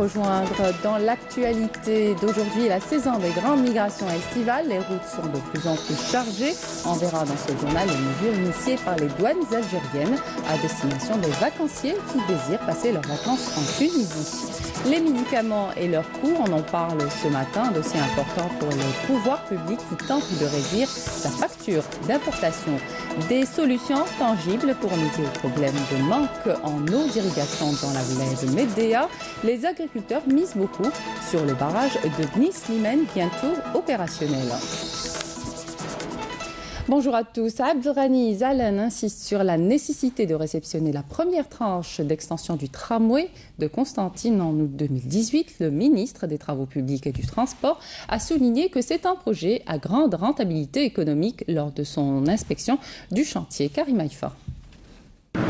rejoindre dans l'actualité d'aujourd'hui, la saison des grandes migrations estivales. Les routes sont de plus en plus chargées. On verra dans ce journal les mesures initiées par les douanes algériennes à destination des vacanciers qui désirent passer leurs vacances en Tunisie. Les médicaments et leurs coûts, on en parle ce matin, un dossier important pour les pouvoirs publics qui tentent de réduire sa facture d'importation. Des solutions tangibles pour remédier au problème de manque en eau d'irrigation dans la wilaya de Médéa. Les agriculteurs misent beaucoup sur le barrage de Bni Slimane, bientôt opérationnel. Bonjour à tous. Abdelghani Zalen insiste sur la nécessité de réceptionner la première tranche d'extension du tramway de Constantine en août 2018. Le ministre des Travaux publics et du Transport a souligné que c'est un projet à grande rentabilité économique lors de son inspection du chantier. Karim Haïfa.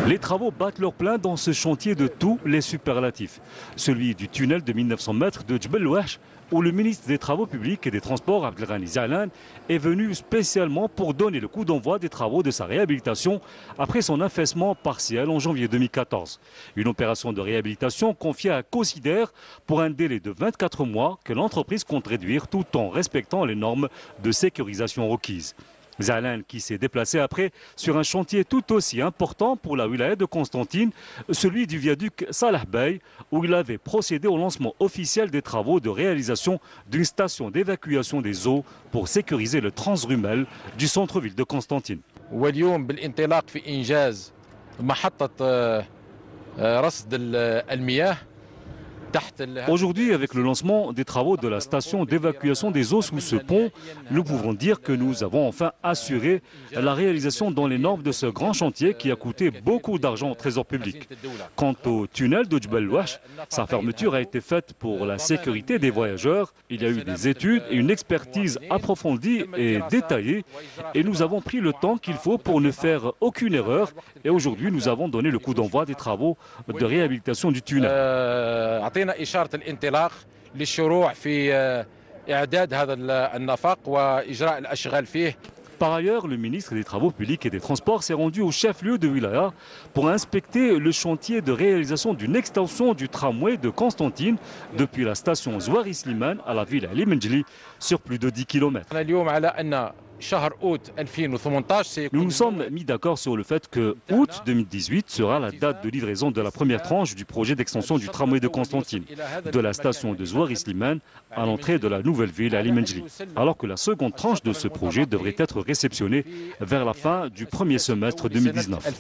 Les travaux battent leur plein dans ce chantier de tous les superlatifs. Celui du tunnel de 1900 mètres de Djbel Ouache, où le ministre des Travaux publics et des Transports, Abdelghani Zalen, est venu spécialement pour donner le coup d'envoi des travaux de sa réhabilitation après son affaissement partiel en janvier 2014. Une opération de réhabilitation confiée à Cosider pour un délai de 24 mois que l'entreprise compte réduire tout en respectant les normes de sécurisation requises. Zalen qui s'est déplacé après sur un chantier tout aussi important pour la wilaya de Constantine, celui du viaduc Salah Bey, où il avait procédé au lancement officiel des travaux de réalisation d'une station d'évacuation des eaux pour sécuriser le Transrumel du centre-ville de Constantine. Aujourd'hui, avec le lancement des travaux de la station d'évacuation des eaux sous ce pont, nous pouvons dire que nous avons enfin assuré la réalisation dans les normes de ce grand chantier qui a coûté beaucoup d'argent au trésor public. Quant au tunnel de Djbel Ouache, sa fermeture a été faite pour la sécurité des voyageurs. Il y a eu des études et une expertise approfondie et détaillée et nous avons pris le temps qu'il faut pour ne faire aucune erreur. Et aujourd'hui, nous avons donné le coup d'envoi des travaux de réhabilitation du tunnel. إشارة الانطلاق للشروع في إعداد هذا النفق وإجراء الأشغال فيه. Par ailleurs, le ministre des Travaux publics et des Transports s'est rendu au chef-lieu de wilaya pour inspecter le chantier de réalisation d'une extension du tramway de Constantine depuis la station Zouari Slimane à la ville Ali Menjli sur plus de 10 km. Nous nous sommes mis d'accord sur le fait que août 2018 sera la date de livraison de la première tranche du projet d'extension du tramway de Constantine, de la station de Zouari Slimane à l'entrée de la nouvelle ville Ali Menjli, alors que la seconde tranche de ce projet devrait être réceptionnée vers la fin du premier semestre 2019.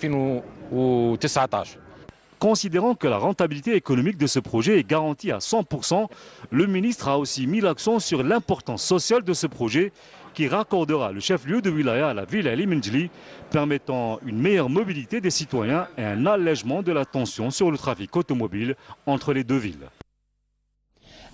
Considérant que la rentabilité économique de ce projet est garantie à 100%, le ministre a aussi mis l'accent sur l'importance sociale de ce projet qui raccordera le chef-lieu de wilaya à la ville Ali Menjli, permettant une meilleure mobilité des citoyens et un allègement de la tension sur le trafic automobile entre les deux villes.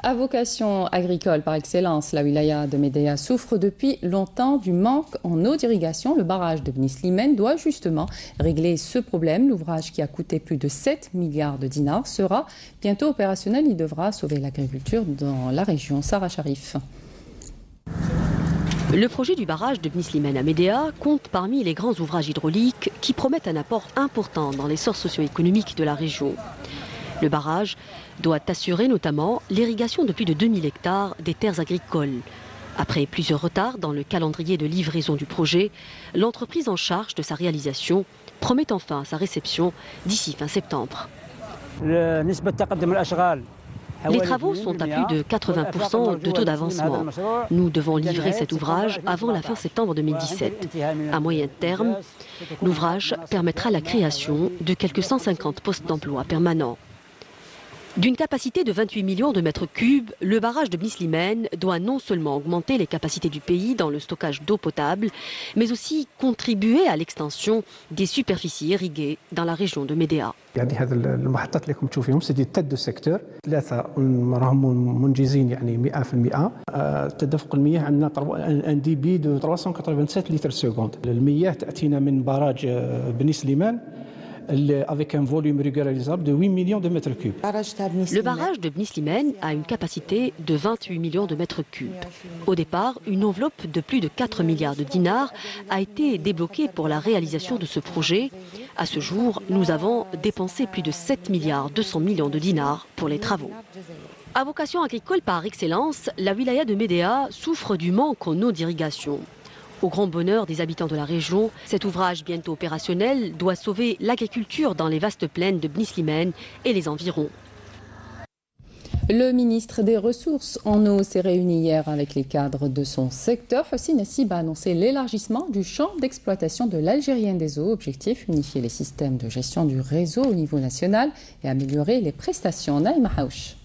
À vocation agricole par excellence, la wilaya de Médéa souffre depuis longtemps du manque en eau d'irrigation. Le barrage de Bni Slimane doit justement régler ce problème. L'ouvrage qui a coûté plus de 7 milliards de dinars sera bientôt opérationnel. Il devra sauver l'agriculture dans la région. Sarah Sharif. Le projet du barrage de Bni Slimane à Médéa compte parmi les grands ouvrages hydrauliques qui promettent un apport important dans l'essor socio-économique de la région. Le barrage doit assurer notamment l'irrigation de plus de 2000 hectares des terres agricoles. Après plusieurs retards dans le calendrier de livraison du projet, l'entreprise en charge de sa réalisation promet enfin sa réception d'ici fin septembre. Les travaux sont à plus de 80% de taux d'avancement. Nous devons livrer cet ouvrage avant la fin septembre 2017. À moyen terme, l'ouvrage permettra la création de quelques 150 postes d'emploi permanents. D'une capacité de 28 millions de mètres cubes, le barrage de Bni Slimane doit non seulement augmenter les capacités du pays dans le stockage d'eau potable, mais aussi contribuer à l'extension des superficies irriguées dans la région de Médéa. المحطات اللي راكم تشوفيهم سي دي تيت دو سيكتور ثلاثه راهم منجزين يعني 100%. تدفق المياه عندنا ان دي بي دو 387 لتر سكوند. المياه تاتينا من براج بني سليمان avec un volume régularisable de 8 millions de mètres cubes. Le barrage de Bni Slimane a une capacité de 28 millions de mètres cubes. Au départ, une enveloppe de plus de 4 milliards de dinars a été débloquée pour la réalisation de ce projet. À ce jour, nous avons dépensé plus de 7 milliards 200 millions de dinars pour les travaux. À vocation agricole par excellence, la wilaya de Médéa souffre du manque en eau d'irrigation. Au grand bonheur des habitants de la région, cet ouvrage bientôt opérationnel doit sauver l'agriculture dans les vastes plaines de Bni Slimane et les environs. Le ministre des Ressources en eau s'est réuni hier avec les cadres de son secteur. Hossein Nassib a annoncé l'élargissement du champ d'exploitation de l'Algérienne des eaux. Objectif, unifier les systèmes de gestion du réseau au niveau national et améliorer les prestations. Naïma Haouch.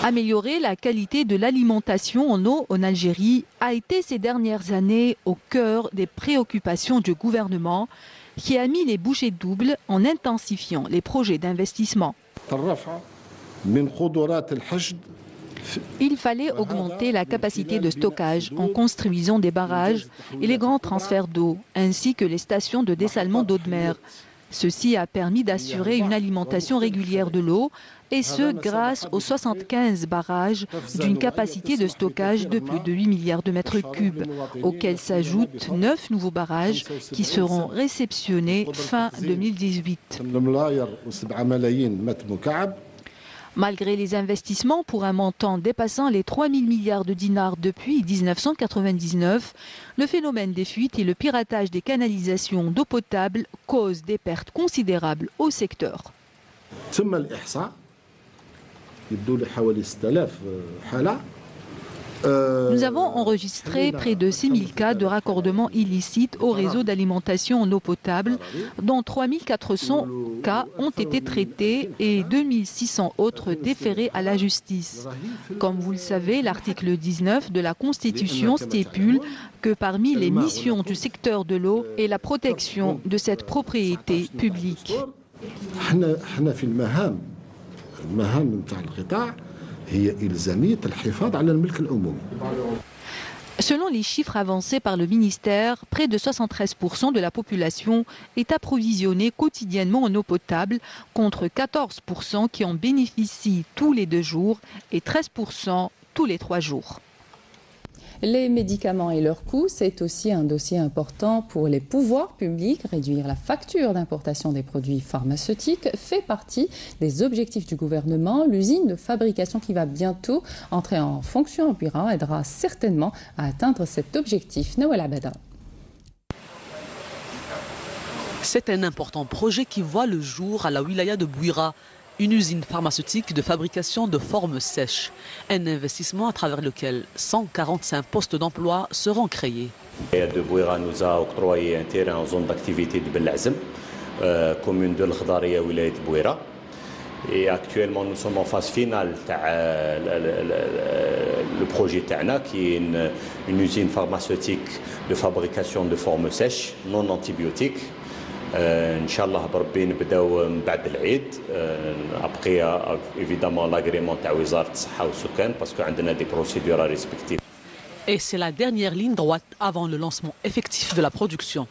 Améliorer la qualité de l'alimentation en eau en Algérie a été ces dernières années au cœur des préoccupations du gouvernement qui a mis les bouchées doubles en intensifiant les projets d'investissement. Il fallait augmenter la capacité de stockage en construisant des barrages et les grands transferts d'eau, ainsi que les stations de dessalement d'eau de mer. Ceci a permis d'assurer une alimentation régulière de l'eau, et ce grâce aux 75 barrages d'une capacité de stockage de plus de 8 milliards de mètres cubes, auxquels s'ajoutent 9 nouveaux barrages qui seront réceptionnés fin 2018. Malgré les investissements pour un montant dépassant les 3 000 milliards de dinars depuis 1999, le phénomène des fuites et le piratage des canalisations d'eau potable causent des pertes considérables au secteur. Nous avons enregistré près de 6 000 cas de raccordement illicite au réseau d'alimentation en eau potable, dont 3 400 cas ont été traités et 2 600 autres déférés à la justice. Comme vous le savez, l'article 19 de la Constitution stipule que parmi les missions du secteur de l'eau est la protection de cette propriété publique. Selon les chiffres avancés par le ministère, près de 73% de la population est approvisionnée quotidiennement en eau potable, contre 14% qui en bénéficient tous les 2 jours et 13% tous les 3 jours. Les médicaments et leurs coûts, c'est aussi un dossier important pour les pouvoirs publics. Réduire la facture d'importation des produits pharmaceutiques fait partie des objectifs du gouvernement. L'usine de fabrication qui va bientôt entrer en fonction en Buira aidera certainement à atteindre cet objectif. Nawal Abada. C'est un important projet qui voit le jour à la wilaya de Bouira. Une usine pharmaceutique de fabrication de formes sèches. Un investissement à travers lequel 145 postes d'emploi seront créés. De Bouira nous a octroyé un terrain en zone d'activité de Belazem, commune de l'Khdaria, wilaya de Bouira. Et actuellement, nous sommes en phase finale le projet TANA, qui est une usine pharmaceutique de fabrication de formes sèches, non antibiotiques. Inch'Allah, Rabbi nbdaw m'ba'd l'Eid. Après, évidemment, l'agrément de Wizard Saha ou Soukan, parce qu'on a des procédures à respecter. Et c'est la dernière ligne droite avant le lancement effectif de la production.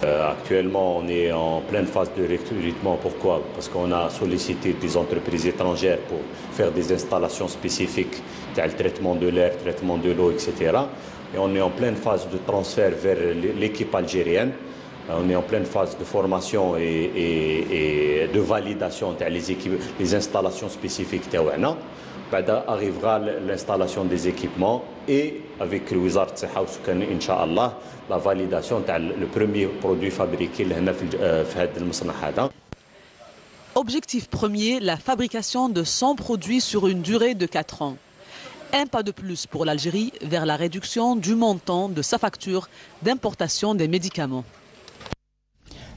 Actuellement, on est en pleine phase de recrutement. Pourquoi? Parce qu'on a sollicité des entreprises étrangères pour faire des installations spécifiques, tel traitement de l'air, traitement de l'eau, etc. Et on est en pleine phase de transfert vers l'équipe algérienne. On est en pleine phase de formation et de validation des installations spécifiques. Arrivera l'installation des équipements et avec le Wizard Saha ou Soukan, Inch'Allah, la validation du premier produit fabriqué dans le. Objectif premier, la fabrication de 100 produits sur une durée de 4 ans. Un pas de plus pour l'Algérie vers la réduction du montant de sa facture d'importation des médicaments.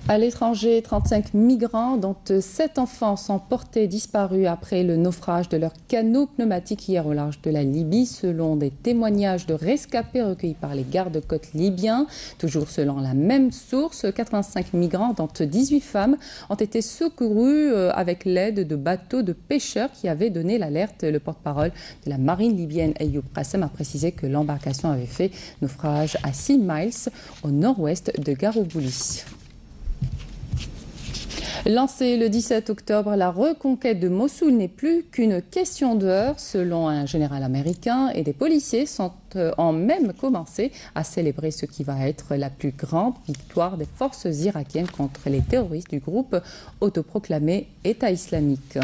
À l'étranger, 35 migrants, dont 7 enfants, sont portés disparus après le naufrage de leur canot pneumatique hier au large de la Libye, selon des témoignages de rescapés recueillis par les gardes-côtes libyens. Toujours selon la même source, 85 migrants, dont 18 femmes, ont été secourus avec l'aide de bateaux de pêcheurs qui avaient donné l'alerte. Le porte-parole de la marine libyenne, Ayoub Qassem, a précisé que l'embarcation avait fait naufrage à 6 miles au nord-ouest de Garobouli. Lancée le 17 octobre, la reconquête de Mossoul n'est plus qu'une question d'heures, selon un général américain, et des policiers ont même commencé à célébrer ce qui va être la plus grande victoire des forces irakiennes contre les terroristes du groupe autoproclamé État islamique.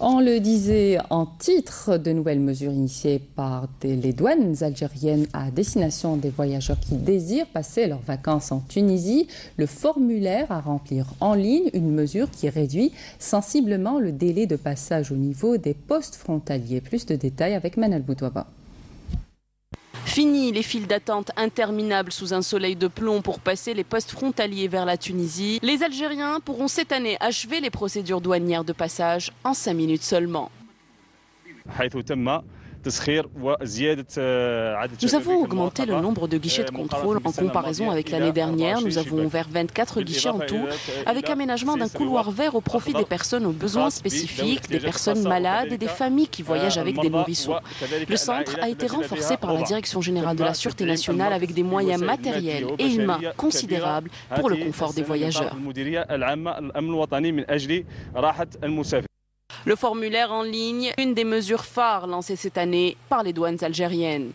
On le disait en titre, de nouvelles mesures initiées par les douanes algériennes à destination des voyageurs qui désirent passer leurs vacances en Tunisie. Le formulaire à remplir en ligne, une mesure qui réduit sensiblement le délai de passage au niveau des postes frontaliers. Plus de détails avec Manal Boudouaba. Fini les files d'attente interminables sous un soleil de plomb pour passer les postes frontaliers vers la Tunisie. Les Algériens pourront cette année achever les procédures douanières de passage en 5 minutes seulement. Nous avons augmenté le nombre de guichets de contrôle en comparaison avec l'année dernière. Nous avons ouvert 24 guichets en tout, avec aménagement d'un couloir vert au profit des personnes aux besoins spécifiques, des personnes malades et des familles qui voyagent avec des nourrissons. Le centre a été renforcé par la Direction générale de la Sûreté nationale avec des moyens matériels et humains considérables pour le confort des voyageurs. Le formulaire en ligne, une des mesures phares lancées cette année par les douanes algériennes.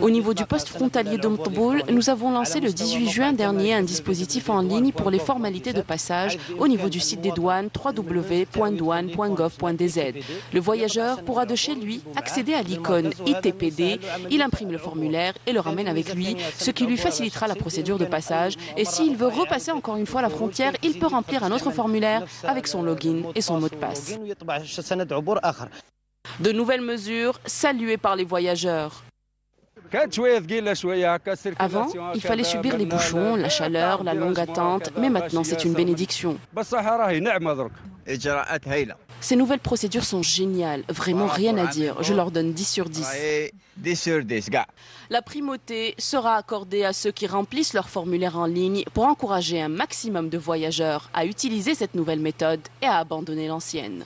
Au niveau du poste frontalier de Mtboul, nous avons lancé le 18 juin dernier un dispositif en ligne pour les formalités de passage au niveau du site des douanes www.douane.gov.dz. Le voyageur pourra de chez lui accéder à l'icône ITPD, il imprime le formulaire et le ramène avec lui, ce qui lui facilitera la procédure de passage. Et s'il veut repasser encore une fois la frontière, il peut remplir un autre formulaire avec son login et son mot de passe. De nouvelles mesures saluées par les voyageurs. Avant, il fallait subir les bouchons, la chaleur, la longue attente, mais maintenant c'est une bénédiction. Ces nouvelles procédures sont géniales, vraiment rien à dire, je leur donne 10 sur 10. La primauté sera accordée à ceux qui remplissent leur formulaire en ligne pour encourager un maximum de voyageurs à utiliser cette nouvelle méthode et à abandonner l'ancienne.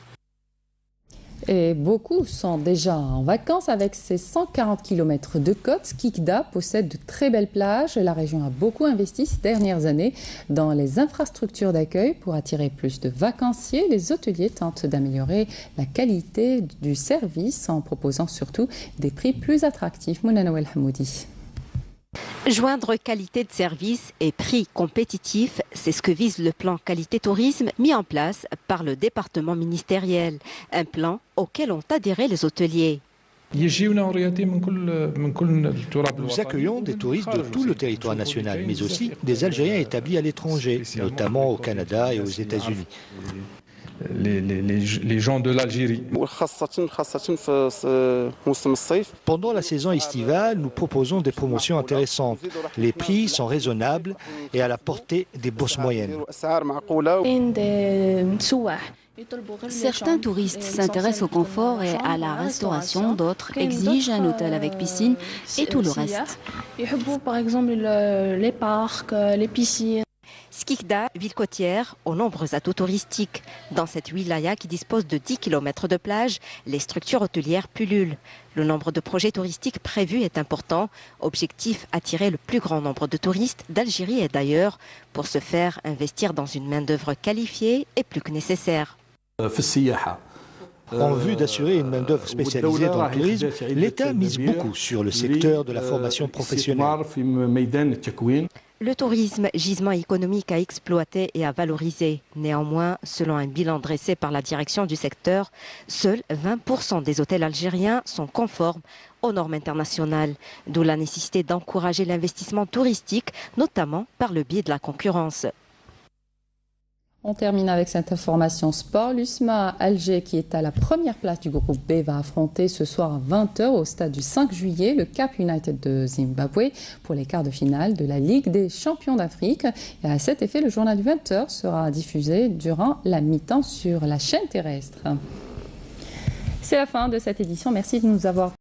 Et beaucoup sont déjà en vacances avec ses 140 km de côte. Skikda possède de très belles plages. La région a beaucoup investi ces dernières années dans les infrastructures d'accueil pour attirer plus de vacanciers. Les hôteliers tentent d'améliorer la qualité du service en proposant surtout des prix plus attractifs. Mouna Noël Hamoudi. Joindre qualité de service et prix compétitif, c'est ce que vise le plan qualité tourisme mis en place par le département ministériel. Un plan auquel ont adhéré les hôteliers. Nous accueillons des touristes de tout le territoire national, mais aussi des Algériens établis à l'étranger, notamment au Canada et aux États-Unis. Les gens de l'Algérie. Pendant la saison estivale, nous proposons des promotions intéressantes. Les prix sont raisonnables et à la portée des bourses moyennes. Certains touristes s'intéressent au confort et à la restauration, d'autres exigent un hôtel avec piscine et tout le reste. Par exemple, les parcs, les piscines. Skikda, ville côtière, aux nombreux atouts touristiques. Dans cette wilaya qui dispose de 10 km de plage, les structures hôtelières pullulent. Le nombre de projets touristiques prévus est important. Objectif, attirer le plus grand nombre de touristes d'Algérie et d'ailleurs. Pour ce faire, investir dans une main-d'œuvre qualifiée est plus que nécessaire. En vue d'assurer une main-d'œuvre spécialisée dans le tourisme, l'État mise beaucoup sur le secteur de la formation professionnelle. Le tourisme, gisement économique à exploiter et à valoriser. Néanmoins, selon un bilan dressé par la direction du secteur, seuls 20% des hôtels algériens sont conformes aux normes internationales. D'où la nécessité d'encourager l'investissement touristique, notamment par le biais de la concurrence. On termine avec cette information sport. L'USMA Alger, qui est à la première place du groupe B, va affronter ce soir à 20h au stade du 5 juillet le Cap United de Zimbabwe pour les quarts de finale de la Ligue des champions d'Afrique. Et à cet effet, le journal du 20h sera diffusé durant la mi-temps sur la chaîne terrestre. C'est la fin de cette édition. Merci de nous avoir